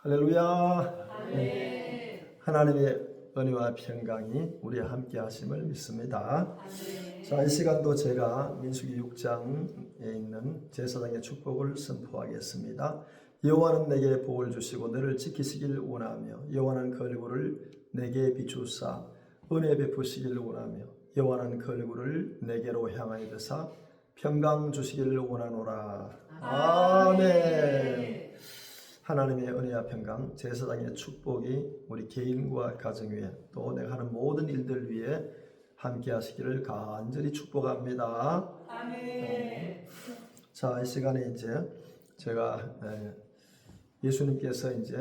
할렐루야. 아멘. 하나님의 은혜와 평강이 우리와 함께 하심을 믿습니다. 아멘. 자, 이 시간도 제가 민수기 6장에 있는 제사장의 축복을 선포하겠습니다. 여호와는 내게 복을 주시고 너를 지키시길 원하며 여호와는 그 얼굴을 내게 비추사 은혜 베푸시길 원하며 여호와는 그 얼굴을 내게로 향하여 드사 평강 주시기를 원하노라. 아멘. 하나님의 은혜와 평강, 제사장의 축복이 우리 개인과 가정 위에 또 내가 하는 모든 일들 위에 함께 하시기를 간절히 축복합니다. 아멘. 자, 이 시간에 이제 제가 예수님께서 이제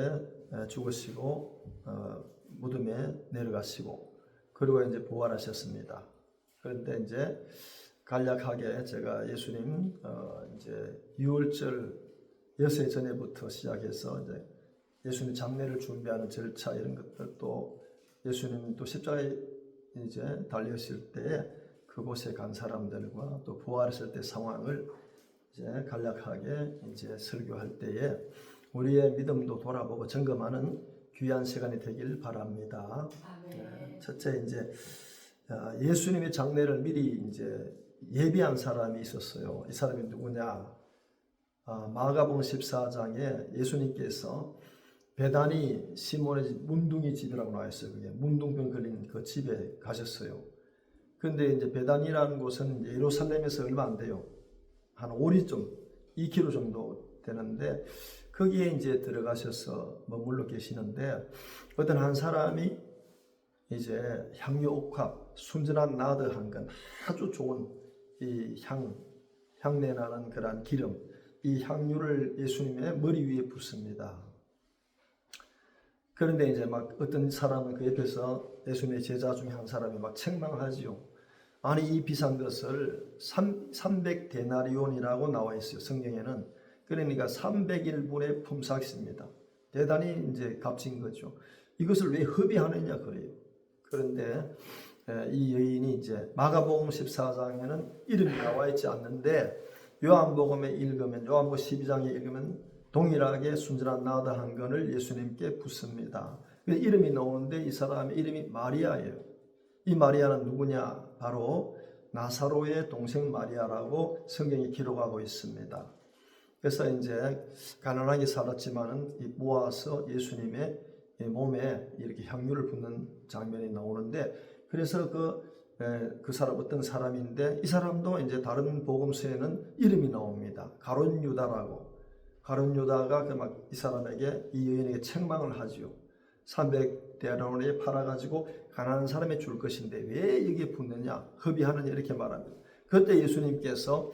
죽으시고 무덤에 내려가시고 그리고 이제 부활하셨습니다. 그런데 이제 간략하게 제가 예수님 이제 유월절 여세 전에부터 시작해서 이제 예수님 장례를 준비하는 절차 이런 것들 또 예수님 또 십자가에 이제 달렸을 때에 그곳에 간 사람들과 또 부활했을 때 상황을 이제 간략하게 이제 설교할 때에 우리의 믿음도 돌아보고 점검하는 귀한 시간이 되길 바랍니다. 첫째 이제 예수님의 장례를 미리 이제 예비한 사람이 있었어요. 이 사람이 누구냐? 마가복음 14장에 예수님께서 베다니 시몬의 집 문둥이 집이라고 나와 있어요. 그게 문둥병 걸린 그 집에 가셨어요. 그런데 이제 베다니라는 곳은 예루살렘에서 얼마 안 돼요. 한 2km 정도 되는데 거기에 이제 들어가셔서 머물러 계시는데 어떤 한 사람이 이제 향유 옥합, 순전한 나드 한 건 아주 좋은 이 향내 나는 그러한 기름, 이 향유를 예수님의 머리 위에 붓습니다. 그런데 이제 막 어떤 사람은 그 옆에서 예수님의 제자 중에 한 사람이 막 책망하지요. 아니 이 비싼 것을 300데나리온이라고 나와 있어요. 성경에는. 그러니까 300일분의 품삯입니다. 대단히 이제 값진 거죠. 이것을 왜 허비하느냐 그래요. 그런데 이 여인이 이제 마가복음 14장에는 이름이 나와 있지 않는데 요한복음에 읽으면 요한복음 12장에 읽으면 동일하게 순전한 나드 한 건을 예수님께 붓습니다. 이름이 나오는데 이 사람의 이름이 마리아예요. 이 마리아는 누구냐? 바로 나사로의 동생 마리아라고 성경이 기록하고 있습니다. 그래서 이제 가난하게 살았지만은 모아서 예수님의 몸에 이렇게 향유를 붓는 장면이 나오는데 그래서 그 사람 어떤 사람인데 이 사람도 이제 다른 복음서에는 이름이 나옵니다. 가룟 유다라고. 가룟 유다가 막 이 사람에게 이 여인에게 책망을 하지요. 300데나리온에 팔아가지고 가난한 사람에 줄 것인데 왜 여기에 붓느냐? 허비하느냐? 이렇게 말합니다. 그때 예수님께서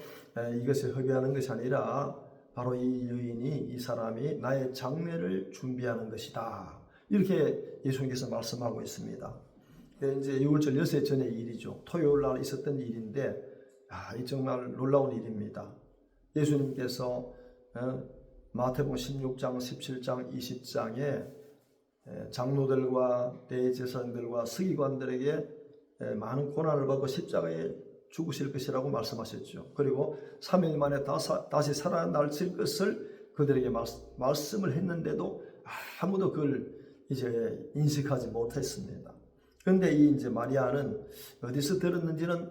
이것을 허비하는 것이 아니라 바로 이 여인이 이 사람이 나의 장례를 준비하는 것이다. 이렇게 예수님께서 말씀하고 있습니다. 이제 유월절 여세 전의 일이죠. 토요일 날 있었던 일인데 이 정말 놀라운 일입니다. 예수님께서 마태복음 16장, 17장, 20장에 장로들과 대제사장들과 서기관들에게 많은 고난을 받고 십자가에 죽으실 것이라고 말씀하셨죠. 그리고 3일 만에 다시 살아나실 것을 그들에게 말씀을 했는데도 아무도 그걸 이제 인식하지 못했습니다. 그런데 이 이제 마리아는 어디서 들었는지는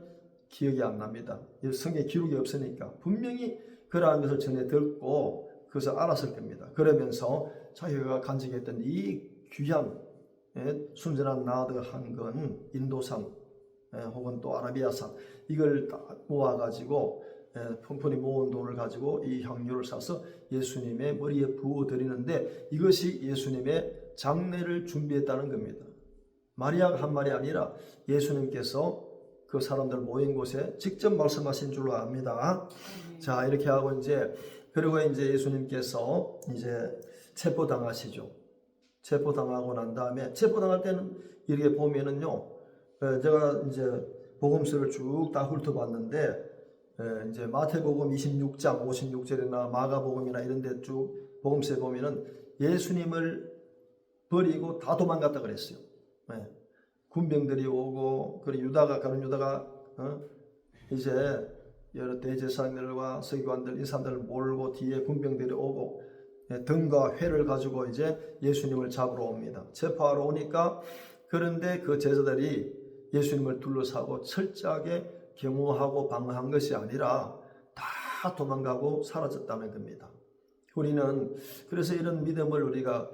기억이 안 납니다. 성경에 기록이 없으니까 분명히 그러한 것을 전해 듣고 그것을 알았을 겁니다. 그러면서 자기가 간직했던 이 귀한 순전한 나드 한 건 인도산 혹은 또 아라비아산 이걸 다 모아가지고 푼푼히 모은 돈을 가지고 이 향유를 사서 예수님의 머리에 부어드리는데 이것이 예수님의 장례를 준비했다는 겁니다. 마리아가 한 말이 아니라 예수님께서 그 사람들 모인 곳에 직접 말씀하신 줄로 압니다. 자, 이렇게 하고 그리고 이제 예수님께서 이제 체포당하시죠. 체포당하고 난 다음에 체포당할 때는 이렇게 보면은요, 제가 이제 복음서를 쭉 다 훑어봤는데 이제 마태복음 26장 56절이나 마가복음이나 이런 데 쭉 복음서에 보면은 예수님을 버리고 다 도망갔다 그랬어요. 군병들이 오고 그리고 가룟 유다가 이제 여러 대제사장들과 서기관들 이 사람들을 몰고 뒤에 군병들이 오고 등과 회를 가지고 이제 예수님을 잡으러 옵니다. 체포하러 오니까 그런데 그 제자들이 예수님을 둘러싸고 철저하게 경호하고 방어한 것이 아니라 다 도망가고 사라졌다는 겁니다. 우리는 그래서 이런 믿음을 우리가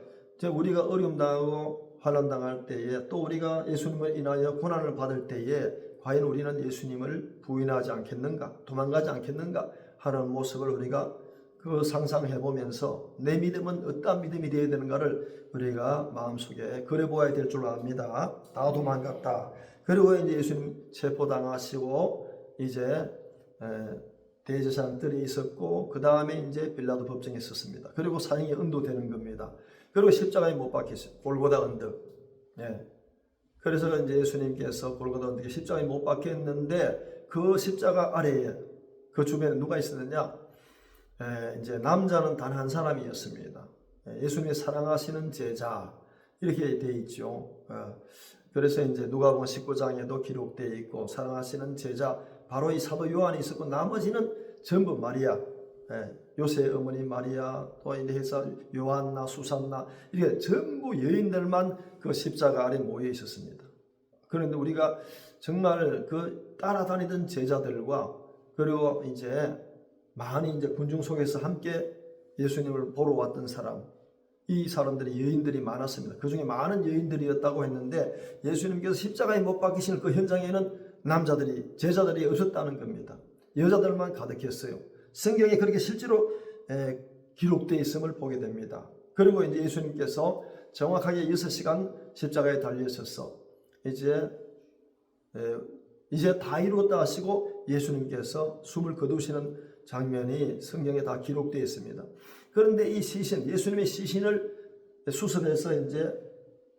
어려움 당하고 환난 당할 때에 또 우리가 예수님을 인하여 고난을 받을 때에 과연 우리는 예수님을 부인하지 않겠는가, 도망가지 않겠는가 하는 모습을 우리가 그 상상해 보면서 내 믿음은 어떠한 믿음이 되어야 되는가를 우리가 마음속에 그려보아야 될 줄 압니다. 다 도망갔다. 그리고 이제 예수님 체포당하시고 이제 대제사장들이 있었고 그 다음에 이제 빌라도 법정에 있었습니다. 그리고 사형이 언도되는 겁니다. 그리고 십자가에 못 박히셨어요. 골고다 언덕. 그래서 이제 예수님께서 골고다 언덕에 십자가에 못 박혔는데 그 십자가 아래에 그 주변에 누가 있었느냐? 이제 남자는 단 한 사람이었습니다. 예수님이 사랑하시는 제자 이렇게 돼 있죠. 그래서 이제 누가복음 19장에도 기록되어 있고 사랑하시는 제자 바로 이 사도 요한이 있었고 나머지는 전부 마리아, 요셉의 어머니 마리아, 또 이제 해서 요한나 수산나 이렇게 전부 여인들만 그 십자가 아래 모여 있었습니다. 그런데 우리가 정말 그 따라다니던 제자들과 그리고 이제 많이 이제 군중 속에서 함께 예수님을 보러 왔던 사람, 이 사람들이 여인들이 많았습니다. 그 중에 많은 여인들이었다고 했는데 예수님께서 십자가에 못 박히시는 그 현장에는 남자들이, 제자들이 없었다는 겁니다. 여자들만 가득했어요. 성경에 그렇게 실제로 기록되어 있음을 보게 됩니다. 그리고 이제 예수님께서 정확하게 6시간 십자가에 달리셔서 이제 다 이루었다 하시고 예수님께서 숨을 거두시는 장면이 성경에 다 기록되어 있습니다. 그런데 이 시신, 예수님의 시신을 수습해서 이제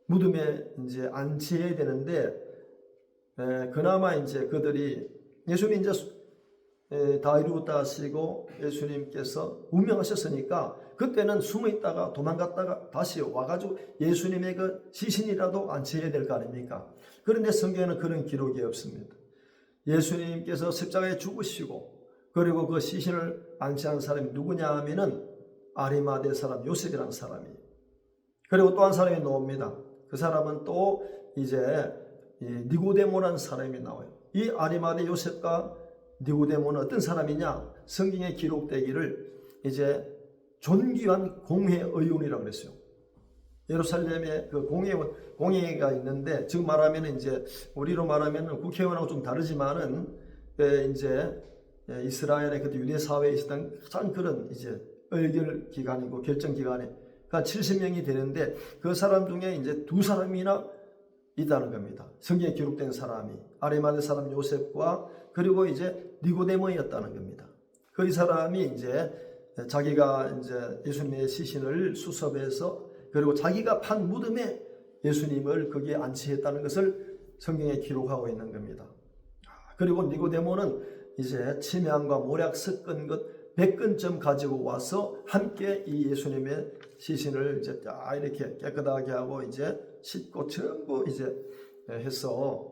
무덤에 이제 안치해야 되는데 그나마 이제 그들이 예수님이 이제 다 이루었다 하시고 예수님께서 운명하셨으니까 그때는 숨어 있다가 도망갔다가 다시 와가지고 예수님의 그 시신이라도 안치해야 될 거 아닙니까? 그런데 성경에는 그런 기록이 없습니다. 예수님께서 십자가에 죽으시고 그리고 그 시신을 안치한 사람이 누구냐 하면은 아리마대 사람 요셉이라는 사람이에요. 그리고 또 한 사람이 나옵니다. 그 사람은 또 이제 니고데모라는 사람이 나와요. 이 아리마대 요셉과 니고데모는 어떤 사람이냐? 성경에 기록되기를 이제 존귀한 공회 의원이라고 그랬어요. 예루살렘에 그 공회가 있는데 지금 말하면 이제 우리로 말하면 국회의원하고 좀 다르지만은 이제 이스라엘의 그 유대 사회에 있었던 가장 그런 이제 의결 기관이고 결정 기관이 그러니까 70명이 되는데 그 사람 중에 이제 두 사람이나 있다는 겁니다. 성경에 기록된 사람이 아리마대 사람 요셉과 그리고 이제 니고데모였다는 겁니다. 그 이 사람이 이제 자기가 이제 예수님의 시신을 수습해서 그리고 자기가 판 무덤에 예수님을 거기에 안치했다는 것을 성경에 기록하고 있는 겁니다. 그리고 니고데모는 이제 침향과 모략 섞은 것 100건쯤 가지고 와서 함께 이 예수님의 시신을 이제 이렇게 깨끗하게 하고 이제 씻고 전부 이제 해서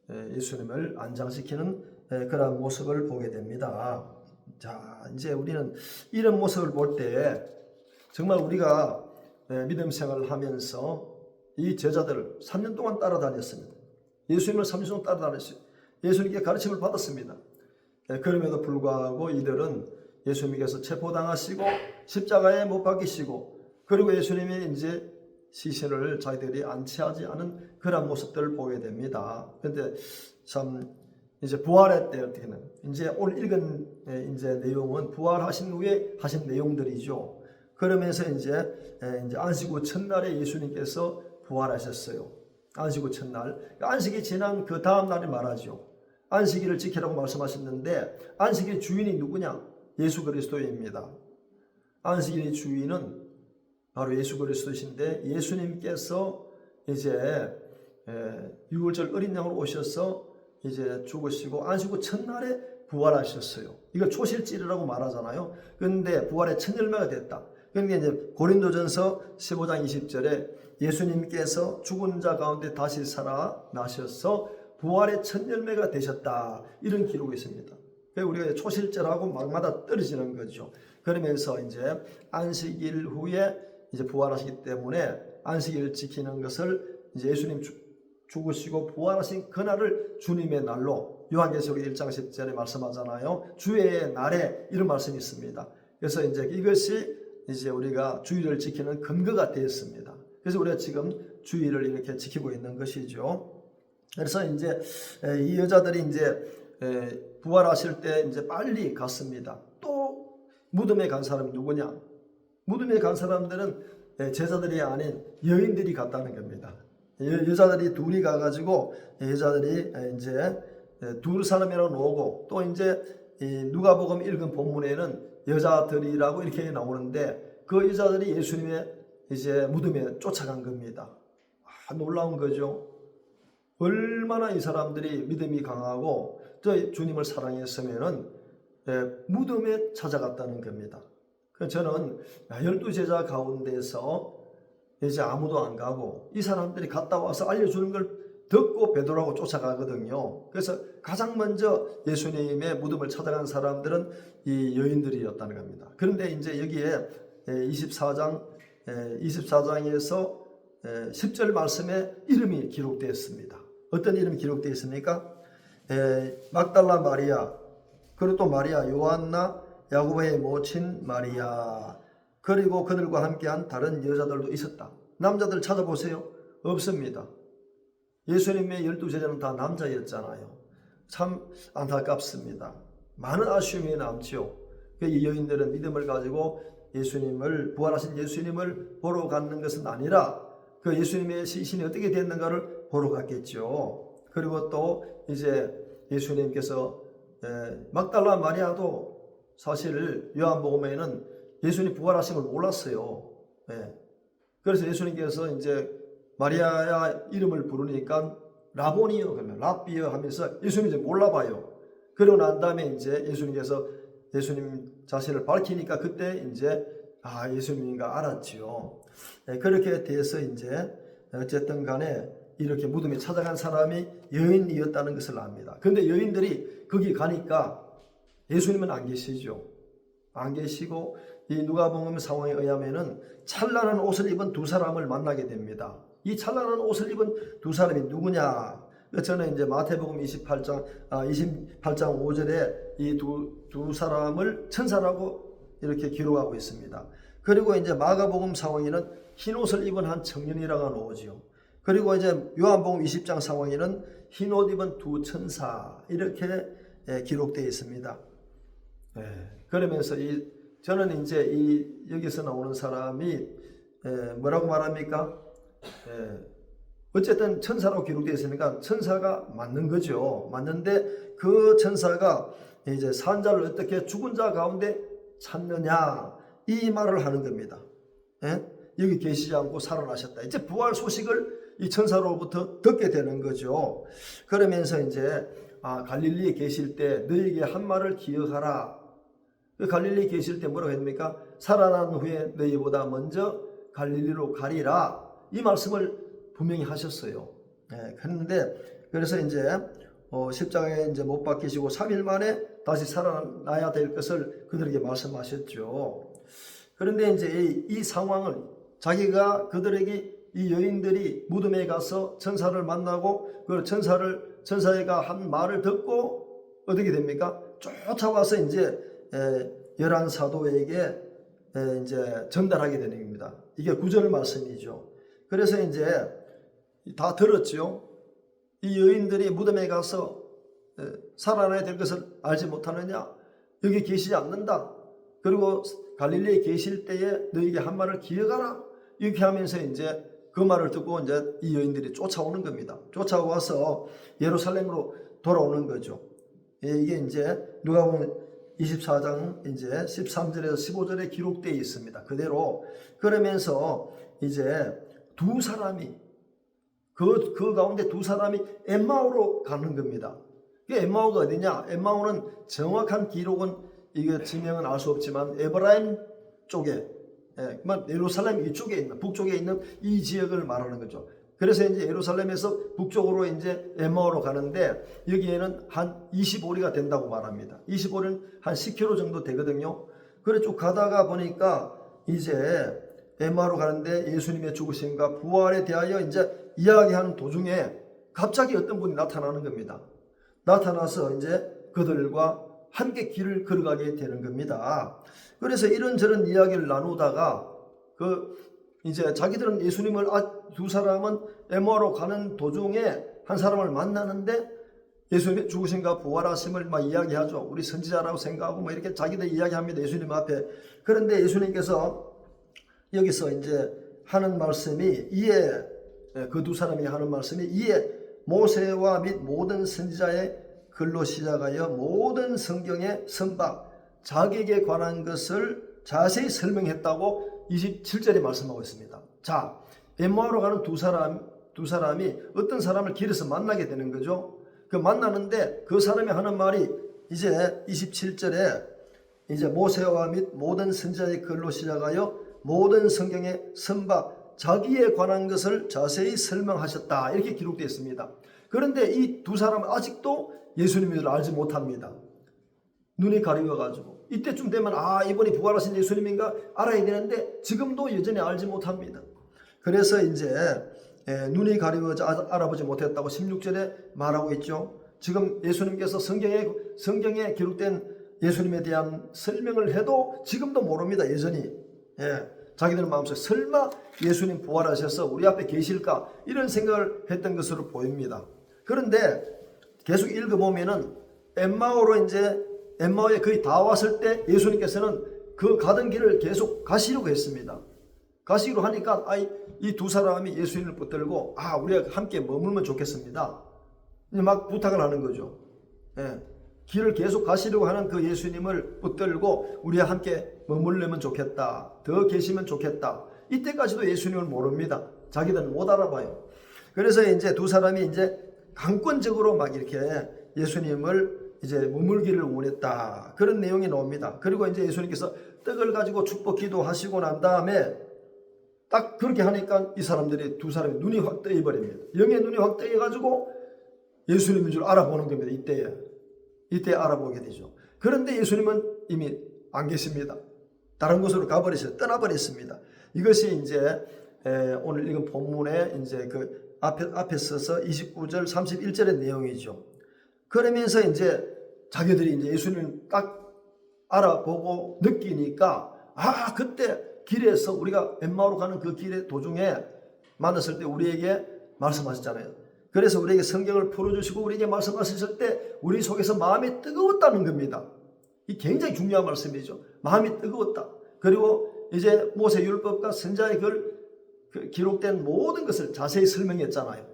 예수님을 안장시키는 그런 모습을 보게 됩니다. 자, 이제 우리는 이런 모습을 볼 때 정말 우리가 믿음 생활을 하면서 이 제자들을 3년 동안 따라다녔습니다. 예수님을 3년 동안 따라다녔어요. 예수님께 가르침을 받았습니다. 그럼에도 불구하고 이들은 예수님께서 체포당하시고 십자가에 못 박히시고 그리고 예수님의 이제 시신을 자기들이 안치하지 않은 그런 모습들을 보게 됩니다. 그런데 참 이제 부활의 때 어떻게 되나? 이제 오늘 읽은 이제 내용은 부활하신 후에 하신 내용들이죠. 그러면서 이제 안식 후 첫날에 예수님께서 부활하셨어요. 안식 후 첫날. 안식이 지난 그 다음 날에 말하죠. 안식일을 지키라고 말씀하셨는데 안식일의 주인이 누구냐? 예수 그리스도입니다. 안식일의 주인은 바로 예수 그리스도이신데 예수님께서 이제 6월절 어린 양으로 오셔서 이제 죽으시고 안식 후 첫날에 부활하셨어요. 이걸 초실질이라고 말하잖아요. 그런데 부활의 첫 열매가 됐다. 그러니까 이제 고린도전서 15장 20절에 예수님께서 죽은 자 가운데 다시 살아나셔서 부활의 첫 열매가 되셨다. 이런 기록이 있습니다. 그래서 우리가 초실절하고 막마다 떨어지는 거죠. 그러면서 이제 안식일 후에 이제 부활하시기 때문에 안식일을 지키는 것을 이제 예수님 죽으시고 부활하신 그날을 주님의 날로 요한계시록 1장 10절에 말씀하잖아요. 주의 날에 이런 말씀이 있습니다. 그래서 이제 이것이 이제 우리가 주일을 지키는 근거가 되었습니다. 그래서 우리가 지금 주일을 이렇게 지키고 있는 것이죠. 그래서 이제 이 여자들이 이제 부활하실 때 이제 빨리 갔습니다. 또 무덤에 간 사람이 누구냐? 무덤에 간 사람들은 제자들이 아닌 여인들이 갔다는 겁니다. 여자들이 둘이 가가지고 여자들이 이제 두 사람이라고 나오고 또 이제 누가복음 읽은 본문에는 여자들이라고 이렇게 나오는데 그 여자들이 예수님의 이제 무덤에 쫓아간 겁니다. 놀라운 거죠. 얼마나 이 사람들이 믿음이 강하고 또 주님을 사랑했으면은 무덤에 찾아갔다는 겁니다. 그래서 저는 12제자 가운데서 이제 아무도 안 가고 이 사람들이 갔다 와서 알려주는 걸 듣고 베드로하고 쫓아가거든요. 그래서 가장 먼저 예수님의 무덤을 찾아간 사람들은 이 여인들이었다는 겁니다. 그런데 이제 여기에 24장에서 10절 말씀에 이름이 기록되었습니다. 어떤 이름이 기록되어 있습니까? 막달라 마리아, 그리고 또 마리아 요한나, 야고보의 모친 마리아, 그리고 그들과 함께한 다른 여자들도 있었다. 남자들 찾아보세요. 없습니다. 예수님의 12제자는 다 남자였잖아요. 참 안타깝습니다. 많은 아쉬움이 남죠. 이 여인들은 믿음을 가지고 예수님을, 부활하신 예수님을 보러 가는 것은 아니라 그 예수님의 시신이 어떻게 됐는가를 보러 갔겠죠. 그리고 또 이제 예수님께서 막달라 마리아도 사실 요한복음에는 예수님 부활하신 걸 몰랐어요. 그래서 예수님께서 이제 마리아야 이름을 부르니까 라보니요, 그러면 랍비요 하면서 예수님 이제 몰라봐요. 그러고 난 다음에 이제 예수님께서 예수님 자신을 밝히니까 그때 이제 예수님인가 알았지요. 그렇게 돼서 이제 어쨌든 간에 이렇게 무덤에 찾아간 사람이 여인이었다는 것을 압니다. 그런데 여인들이 거기 가니까 예수님은 안 계시죠. 안 계시고 이 누가복음 상황에 의하면은 찬란한 옷을 입은 두 사람을 만나게 됩니다. 이 찬란한 옷을 입은 두 사람이 누구냐? 저는 이제 마태복음 28장 5절에 이 두 사람을 천사라고 이렇게 기록하고 있습니다. 그리고 이제 마가복음 상황에는 흰 옷을 입은 한 청년이라고 나오죠. 그리고 이제 요한복음 20장 상황에는 흰 옷 입은 두 천사 이렇게 기록되어 있습니다. 그러면서 저는 이제 여기서 나오는 사람이 뭐라고 말합니까? 어쨌든 천사라고 기록되어 있으니까 천사가 맞는 거죠. 맞는데 그 천사가 이제 산자를 어떻게 죽은 자 가운데 찾느냐 이 말을 하는 겁니다. 여기 계시지 않고 살아나셨다. 이제 부활 소식을 이 천사로부터 듣게 되는 거죠. 그러면서 이제 갈릴리에 계실 때 너에게 한 말을 기억하라. 그 갈릴리에 계실 때 뭐라고 했습니까? 살아난 후에 너희보다 먼저 갈릴리로 가리라. 이 말씀을 분명히 하셨어요. 그런데 그래서 이제 십자가에 이제 못 박히시고 3일 만에 다시 살아나야 될 것을 그들에게 말씀하셨죠. 그런데 이제 이 상황을 자기가 그들에게 이 여인들이 무덤에 가서 천사를 만나고 그 천사가 한 말을 듣고 어떻게 됩니까? 쫓아와서 이제 11사도에게 이제 전달하게 되는 겁니다. 이게 구절 말씀이죠. 그래서 이제 다 들었죠. 이 여인들이 무덤에 가서 살아나야 될 것을 알지 못하느냐? 여기 계시지 않는다. 그리고 갈릴리에 계실 때에 너에게 한 말을 기억하라. 이렇게 하면서 이제 그 말을 듣고 이제 이 여인들이 쫓아오는 겁니다. 쫓아와서 예루살렘으로 돌아오는 거죠. 이게 이제 누가복음 24장 이제 13절에서 15절에 기록되어 있습니다. 그대로 그러면서 이제 두 사람이 그 가운데 두 사람이 엠마오로 가는 겁니다. 엠마오가 어디냐? 엠마오는 정확한 기록은 이게 지명은 알 수 없지만 에브라임 쪽에 예루살렘 이쪽에 있는 북쪽에 있는 이 지역을 말하는 거죠. 그래서 이제 예루살렘에서 북쪽으로 이제 엠마오로 가는데 여기에는 한 25리가 된다고 말합니다. 25리는 한 10km 정도 되거든요. 그래 쭉 가다가 보니까 이제 엠마오로 가는데 예수님의 죽으심과 부활에 대하여 이제 이야기하는 도중에 갑자기 어떤 분이 나타나는 겁니다. 나타나서 이제 그들과 함께 길을 걸어가게 되는 겁니다. 그래서 이런저런 이야기를 나누다가 이제 자기들은 예수님을 두 사람은 엠마오로 가는 도중에 한 사람을 만나는데 예수님의 죽으심과 부활하심을 막 이야기하죠. 우리 선지자라고 생각하고 뭐 이렇게 자기들 이야기합니다. 예수님 앞에. 그런데 예수님께서 여기서 이제 하는 말씀이 그 두 사람이 하는 말씀이 이에 모세와 및 모든 선지자의 글로 시작하여 모든 성경의 선바 자기에게 관한 것을 자세히 설명했다고 27절에 말씀하고 있습니다. 자, 엠마오로 가는 두 사람이 어떤 사람을 길에서 만나게 되는 거죠. 그 만나는데 그 사람이 하는 말이 이제 27절에 이제 모세와 및 모든 선지자의 글로 시작하여 모든 성경의 선바 자기에 관한 것을 자세히 설명하셨다 이렇게 기록되어 있습니다. 그런데 이 두 사람은 아직도 예수님을 알지 못합니다. 눈이 가려워가지고 이때쯤 되면 이번이 부활하신 예수님인가 알아야 되는데 지금도 여전히 알지 못합니다. 그래서 이제 눈이 가려워져 알아보지 못했다고 16절에 말하고 있죠. 지금 예수님께서 성경에 기록된 예수님에 대한 설명을 해도 지금도 모릅니다. 여전히 자기들 마음속에 설마 예수님 부활하셔서 우리 앞에 계실까 이런 생각을 했던 것으로 보입니다. 그런데 계속 읽어보면은 엠마오에 거의 다 왔을 때 예수님께서는 그 가던 길을 계속 가시려고 했습니다. 가시기로 하니까 이 두 사람이 예수님을 붙들고 우리가 함께 머물면 좋겠습니다. 막 부탁을 하는 거죠. 길을 계속 가시려고 하는 그 예수님을 붙들고 우리와 함께 머물려면 좋겠다. 더 계시면 좋겠다. 이때까지도 예수님을 모릅니다. 자기들은 못 알아봐요. 그래서 이제 두 사람이 이제 강권적으로 막 이렇게 예수님을 이제 머물기를 원했다. 그런 내용이 나옵니다. 그리고 이제 예수님께서 떡을 가지고 축복 기도하시고 난 다음에 딱 그렇게 하니까 두 사람이 눈이 확 떠버립니다. 영의 눈이 확 떠가지고 예수님인 줄 알아보는 겁니다. 이때 알아보게 되죠. 그런데 예수님은 이미 안 계십니다. 다른 곳으로 떠나버렸습니다. 이것이 이제 오늘 읽은 본문에 이제 그 앞에 써서 29절 31절의 내용이죠. 그러면서 이제 자기들이 이제 예수님을 딱 알아보고 느끼니까 그때 길에서 우리가 엠마오로 가는 그 길의 도중에 만났을 때 우리에게 말씀하셨잖아요. 그래서 우리에게 성경을 풀어주시고 우리에게 말씀하셨을 때 우리 속에서 마음이 뜨거웠다는 겁니다. 이 굉장히 중요한 말씀이죠. 마음이 뜨거웠다. 그리고 이제 모세 율법과 선지자의 기록된 모든 것을 자세히 설명했잖아요.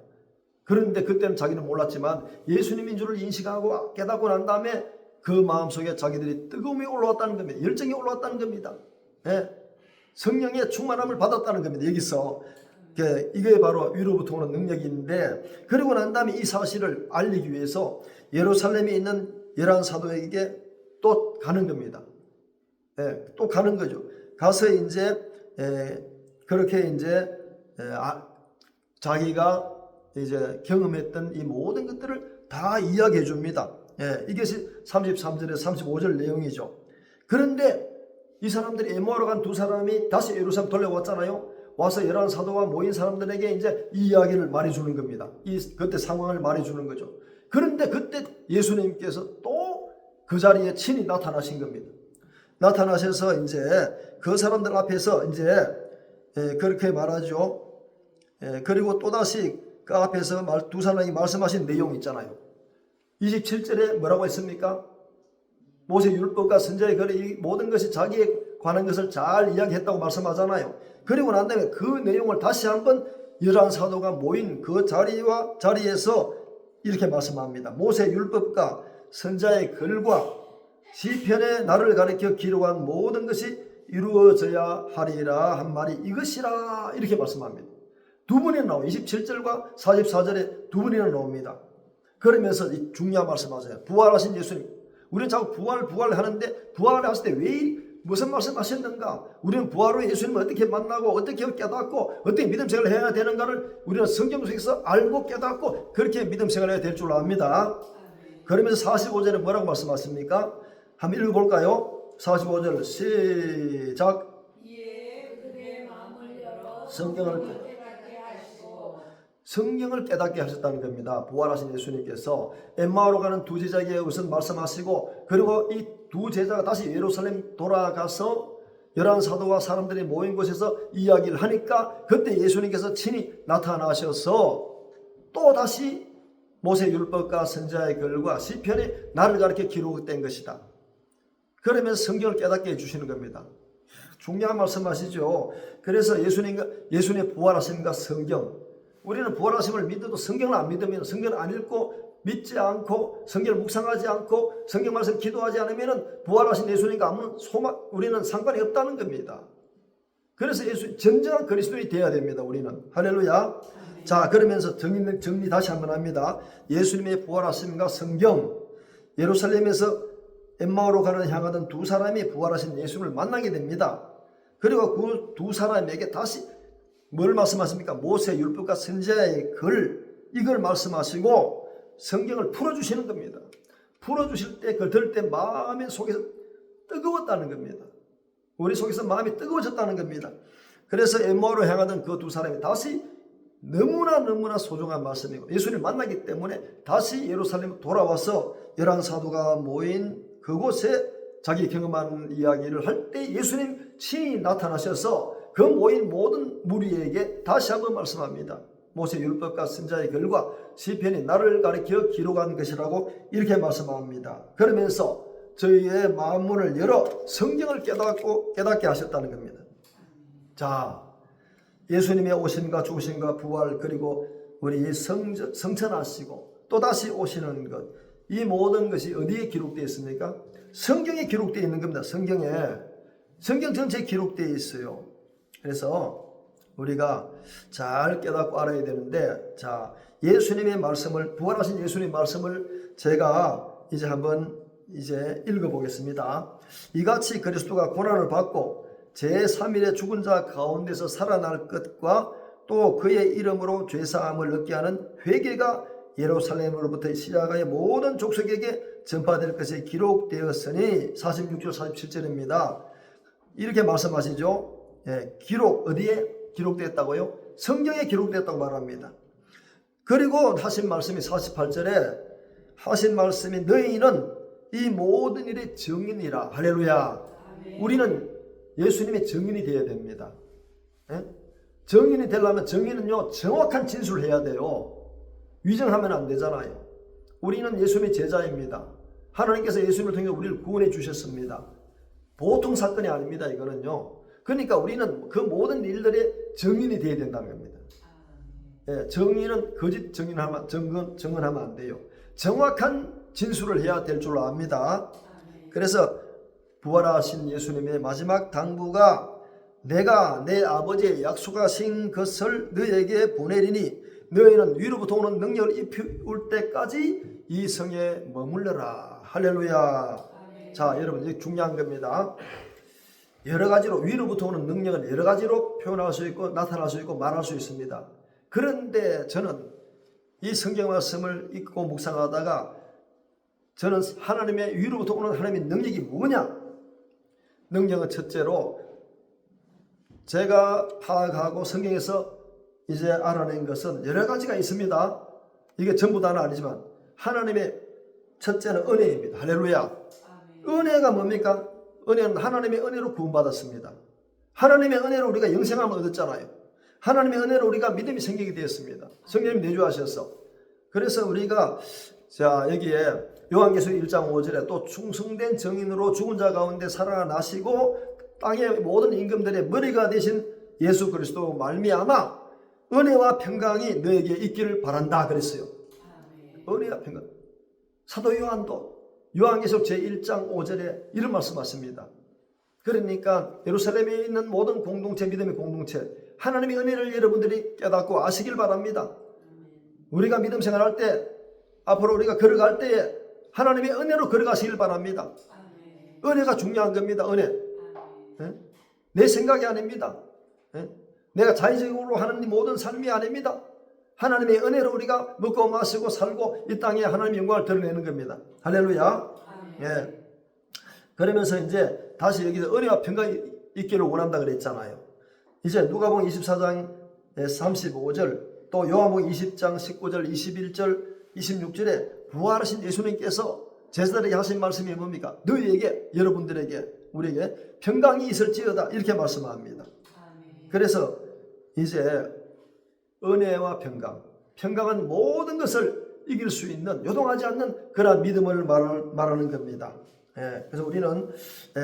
그런데 그때는 자기는 몰랐지만 예수님인 줄을 인식하고 깨닫고 난 다음에 그 마음속에 자기들이 뜨거움이 올라왔다는 겁니다. 열정이 올라왔다는 겁니다. 성령의 충만함을 받았다는 겁니다. 여기서 이게 바로 위로부터 오는 능력인데, 그리고 난 다음에 이 사실을 알리기 위해서 예루살렘에 있는 11사도에게 또 가는 겁니다. 또 가는 거죠. 가서 이제 그렇게 이제 자기가 이제 경험했던 이 모든 것들을 다 이야기해 줍니다. 이것이 33절에서 35절 내용이죠. 그런데 이 사람들이 엠마오로 간 두 사람이 다시 예루살렘 돌려왔잖아요. 와서 11사도와 모인 사람들에게 이제 이 이야기를 말해주는 겁니다. 그때 상황을 말해주는 거죠. 그런데 그때 예수님께서 또 그 자리에 친히 나타나신 겁니다. 나타나셔서 이제 그 사람들 앞에서 이제 그렇게 말하죠. 그리고 또다시 그 앞에서 두 사람이 말씀하신 내용 있잖아요. 27절에 뭐라고 했습니까? 모세 율법과 선지자의 글에 이 모든 것이 자기에 관한 것을 잘 이야기했다고 말씀하잖아요. 그리고 난 다음에 그 내용을 다시 한번 11사도가 모인 그 자리에서 이렇게 말씀합니다. 모세 율법과 선지자의 글과 시편에 나를 가리켜 기록한 모든 것이 이루어져야 하리라 한 말이 이것이라 이렇게 말씀합니다. 두 번이나 나와요. 27절과 44절에 두 번이나 나옵니다. 그러면서 이 중요한 말씀하세요. 부활하신 예수님. 우리는 자꾸 부활 하는데 부활을 하실 때 왜 무슨 말씀하셨는가? 우리는 부활 후에 예수님을 어떻게 만나고 어떻게 깨닫고 어떻게 믿음 생활을 해야 되는가를 우리는 성경 속에서 알고 깨닫고 그렇게 믿음 생활을 해야 될 줄 압니다. 그러면서 45절에 뭐라고 말씀하십니까? 한번 읽어볼까요? 45절 시작. 이에 그들의 마음을 열어 성경을 깨닫게 하시고 성경을 깨닫게 하셨다는 겁니다. 부활하신 예수님께서 엠마오로 가는 두 제자에게 우선 말씀하시고, 그리고 이 두 제자가 다시 예루살렘 돌아가서 11사도와 사람들이 모인 곳에서 이야기를 하니까 그때 예수님께서 친히 나타나셔서 또 다시 모세 율법과 선지자의 글과 시편이 나를 가리켜 기록된 것이다. 그러면서 성경을 깨닫게 해주시는 겁니다. 중요한 말씀하시죠. 그래서 예수님의 부활하심과 성경, 우리는 부활하심을 믿어도 성경을 안 믿으면, 성경을 안 읽고 믿지 않고 성경을 묵상하지 않고 성경 말씀 기도하지 않으면 부활하신 예수님과 아무런 우리는 상관이 없다는 겁니다. 그래서 진정한 그리스도인이 되어야 됩니다. 우리는. 할렐루야. 자, 그러면서 정리 다시 한번 합니다. 예수님의 부활하심과 성경, 예루살렘에서 엠마오로 향하던 두 사람이 부활하신 예수님을 만나게 됩니다. 그리고 그 두 사람에게 다시 뭘 말씀하십니까? 모세 율법과 선지자의 글, 이걸 말씀하시고 성경을 풀어주시는 겁니다. 풀어주실 때 그걸 들을 때 마음의 속에서 뜨거웠다는 겁니다. 우리 속에서 마음이 뜨거워졌다는 겁니다. 그래서 엠마오로 향하던 그 두 사람이 다시 너무나 소중한 말씀이고, 예수님을 만나기 때문에 다시 예루살렘 돌아와서 11사도가 모인 그곳에 자기 경험한 이야기를 할 때 예수님 친히 나타나셔서 그 모인 모든 무리에게 다시 한번 말씀합니다. 모세 율법과 선지자의 글과 시편이 나를 가리켜 기록한 것이라고 이렇게 말씀합니다. 그러면서 저희의 마음문을 열어 성경을 깨닫게 하셨다는 겁니다. 자, 예수님의 오심과 죽으심과 부활, 그리고 우리 성천하시고 또다시 오시는 것, 이 모든 것이 어디에 기록되어 있습니까? 성경에 기록되어 있는 겁니다. 성경 전체에 기록되어 있어요. 그래서 우리가 잘 깨닫고 알아야 되는데, 자, 예수님의 말씀을, 부활하신 예수님의 말씀을 제가 이제 한번 읽어보겠습니다. 이같이 그리스도가 고난을 받고 제3일에 죽은 자 가운데서 살아날 것과 또 그의 이름으로 죄사함을 얻게 하는 회개가 예루살렘으로부터 시작하여 모든 족속에게 전파될 것이 기록되었으니, 46절 47절입니다. 이렇게 말씀하시죠. 예, 어디에 기록되었다고요? 성경에 기록되었다고 말합니다. 그리고 하신 말씀이 48절에 하신 말씀이 너희는 이 모든 일의 증인이라. 할렐루야. 아멘. 우리는 예수님의 증인이 되어야 됩니다. 예? 증인이 되려면 증인은요 정확한 진술을 해야 돼요. 위정하면 안 되잖아요. 우리는 예수님의 제자입니다. 하나님께서 예수님을 통해 우리를 구원해 주셨습니다. 보통 사건이 아닙니다. 이거는요. 그러니까 우리는 그 모든 일들의 증인이 되어야 된다는 겁니다. 예, 증인은 거짓 증언하면 안 돼요. 정확한 진술을 해야 될 줄 압니다. 그래서 부활하신 예수님의 마지막 당부가 내가 내 아버지의 약속하신 것을 너에게 보내리니 너희는 위로부터 오는 능력을 입을 때까지 이 성에 머물러라. 할렐루야. 자, 여러분, 이게 중요한 겁니다. 여러 가지로 위로부터 오는 능력은 여러 가지로 표현할 수 있고 나타날 수 있고 말할 수 있습니다. 그런데 저는 이 성경 말씀을 읽고 묵상하다가 저는 하나님의 위로부터 오는 하나님의 능력이 뭐냐? 능력은 첫째로 제가 파악하고 성경에서 이제 알아낸 것은 여러 가지가 있습니다. 이게 전부 다는 아니지만 하나님의 첫째는 은혜입니다. 할렐루야. 은혜가 뭡니까? 은혜는 하나님의 은혜로 구원받았습니다. 하나님의 은혜로 우리가 영생함을 얻었잖아요. 하나님의 은혜로 우리가 믿음이 생기게 되었습니다. 성령님 내주하셔서. 그래서 우리가 자 여기에 요한계시록 1장 5절에 또 충성된 정인으로 죽은 자 가운데 살아나시고 땅의 모든 임금들의 머리가 되신 예수 그리스도 말미암아 은혜와 평강이 너에게 있기를 바란다 그랬어요. 은혜와 평강. 사도 요한도 요한계시록 제1장 5절에 이런 말씀하십니다. 그러니까 예루살렘에 있는 모든 공동체, 믿음의 공동체, 하나님의 은혜를 여러분들이 깨닫고 아시길 바랍니다. 우리가 믿음 생활할 때, 앞으로 우리가 걸어갈 때에 하나님의 은혜로 걸어가시길 바랍니다. 은혜가 중요한 겁니다. 은혜. 내 생각이 아닙니다. 내가 자의적으로 하는 모든 삶이 아닙니다. 하나님의 은혜로 우리가 먹고 마시고 살고 이 땅에 하나님의 영광을 드러내는 겁니다. 할렐루야. 예. 그러면서 이제 다시 여기서 은혜와 평강이 있기를 원한다 그랬잖아요. 이제 누가복음 24장 35절 또 요한복음 20장 19절 21절 26절에 부활하신 예수님께서 제자들에게 하신 말씀이 뭡니까? 너희에게 여러분들에게 우리에게 평강이 있을지어다 이렇게 말씀합니다. 그래서 이제 은혜와 평강은 모든 것을 이길 수 있는 요동하지 않는 그러한 믿음을 말하는 겁니다. 그래서 우리는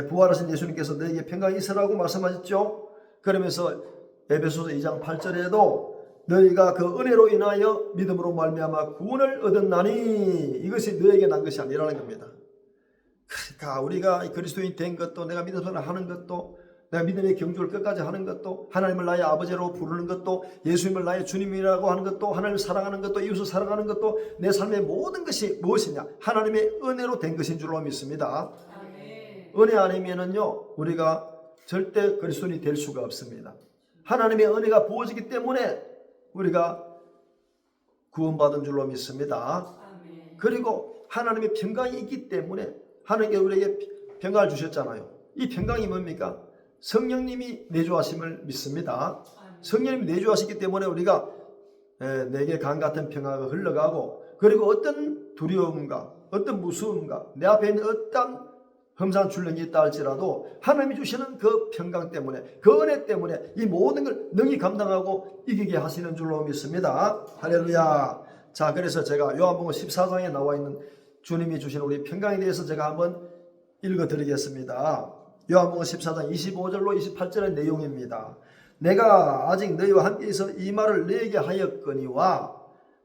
부활하신 예수님께서 너에게 평강이 있으라고 말씀하셨죠. 그러면서 에베소서 2장 8절에도 너희가 그 은혜로 인하여 믿음으로 말미암아 구원을 얻었나니 이것이 너에게 난 것이 아니라는 겁니다. 그러니까 우리가 그리스도인 된 것도 내가 믿음을 하는 것도 내가 믿음의 경주를 끝까지 하는 것도 하나님을 나의 아버지로 부르는 것도 예수님을 나의 주님이라고 하는 것도 하나님을 사랑하는 것도 이웃을 사랑하는 것도 내 삶의 모든 것이 무엇이냐? 하나님의 은혜로 된 것인 줄로 믿습니다. 아멘. 은혜 아니면은요 우리가 절대 그리스도인이 될 수가 없습니다. 하나님의 은혜가 부어지기 때문에 우리가 구원받은 줄로 믿습니다. 아멘. 그리고 하나님의 평강이 있기 때문에 하나님께서 우리에게 평강을 주셨잖아요. 이 평강이 뭡니까? 성령님이 내주하심을 믿습니다. 성령님이 내주하시기 때문에 우리가 내게 강 같은 평화가 흘러가고 그리고 어떤 두려움과 어떤 무서움과 내 앞에 있는 어떤 험산 출렁이 있다 할지라도 하나님이 주시는 그 평강 때문에 그 은혜 때문에 이 모든 걸 능히 감당하고 이기게 하시는 줄로 믿습니다. 할렐루야. 자, 그래서 제가 요한복음 14장에 나와 있는 주님이 주신 우리 평강에 대해서 제가 한번 읽어드리겠습니다. 요한복음 14장 25절로 28절의 내용입니다. 내가 아직 너희와 함께 있어 이 말을 너희에게 하였거니와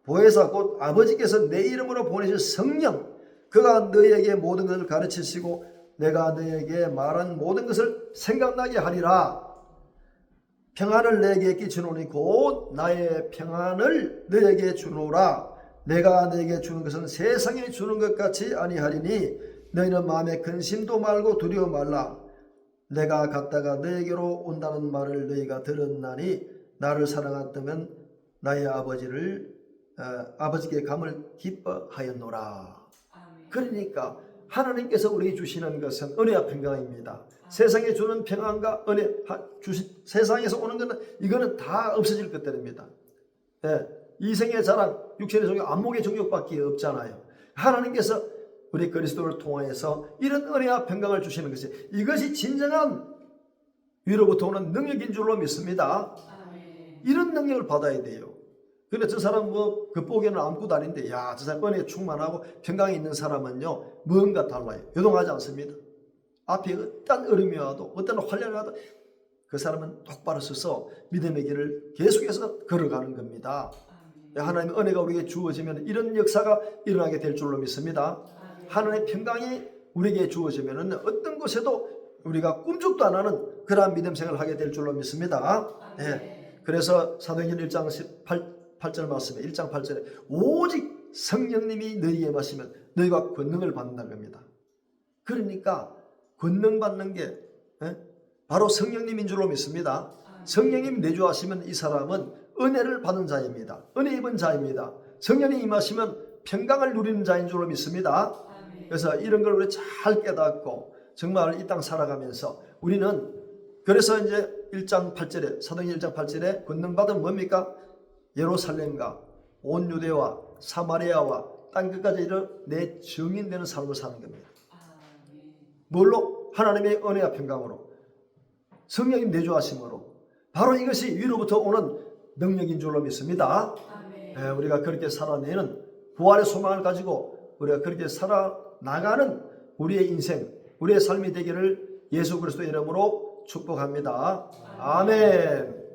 보혜사 곧 아버지께서 내 이름으로 보내실 성령 그가 너희에게 모든 것을 가르치시고 내가 너희에게 말한 모든 것을 생각나게 하리라. 평안을 너희에게 끼치노니 곧 나의 평안을 너희에게 주노라. 내가 너희에게 주는 것은 세상에 주는 것 같이 아니하리니 너희는 마음에 근심도 말고 두려워 말라. 내가 갔다가 너희에게로 온다는 말을 너희가 들었나니 나를 사랑한다면 나의 아버지께 감을 기뻐하였노라. 아멘. 그러니까 하나님께서 우리에게 주시는 것은 은혜와 평강입니다. 세상에 주는 평안과 은혜 세상에서 오는 것은 이거는 다 없어질 것들입니다. 이생의 자랑, 육신의 종교, 안목의 종교밖에 없잖아요. 하나님께서 우리 그리스도를 통하여서 이런 은혜와 평강을 주시는 것이 이것이 진정한 위로부터 오는 능력인 줄로 믿습니다. 아멘. 이런 능력을 받아야 돼요. 근데 저 사람 뭐 겉보기에는 아무것도 아닌데 저 사람 은혜에 충만하고 평강이 있는 사람은요 뭔가 달라요. 요동하지 않습니다. 앞에 어떤 어려움이 와도 어떤 환란이 와도 그 사람은 똑바로 서서 믿음의 길을 계속해서 걸어가는 겁니다. 아멘. 하나님의 은혜가 우리에게 주어지면 이런 역사가 일어나게 될 줄로 믿습니다. 하나님의 평강이 우리에게 주어지면 어떤 곳에도 우리가 꿈쩍도 안 하는 그러한 믿음 생활을 하게 될 줄로 믿습니다. 그래서 사도행전 1장 8절 말씀에 1장 8절에 오직 성령님이 너희에게 마시면 너희가 권능을 받는다는 겁니다. 그러니까 권능 받는 게 바로 성령님인 줄로 믿습니다. 성령님 내주하시면 이 사람은 은혜를 받은 자입니다. 은혜 입은 자입니다. 성령이 임하시면 평강을 누리는 자인 줄로 믿습니다. 그래서 이런 걸 우리 잘 깨닫고 정말 이 땅 살아가면서 우리는 그래서 이제 1장 8절에 사도행전 1장 8절에 권능 받은 뭡니까? 예루살렘과 온 유대와 사마리아와 땅 끝까지 이르러 내 증인되는 삶을 사는 겁니다. 뭘로? 하나님의 은혜와 평강으로 성령님 내주하심으로 바로 이것이 위로부터 오는 능력인 줄로 믿습니다. 우리가 그렇게 살아내는 부활의 소망을 가지고 우리가 그렇게 살아나가는 우리의 인생, 우리의 삶이 되기를 예수 그리스도의 이름으로 축복합니다. 아멘.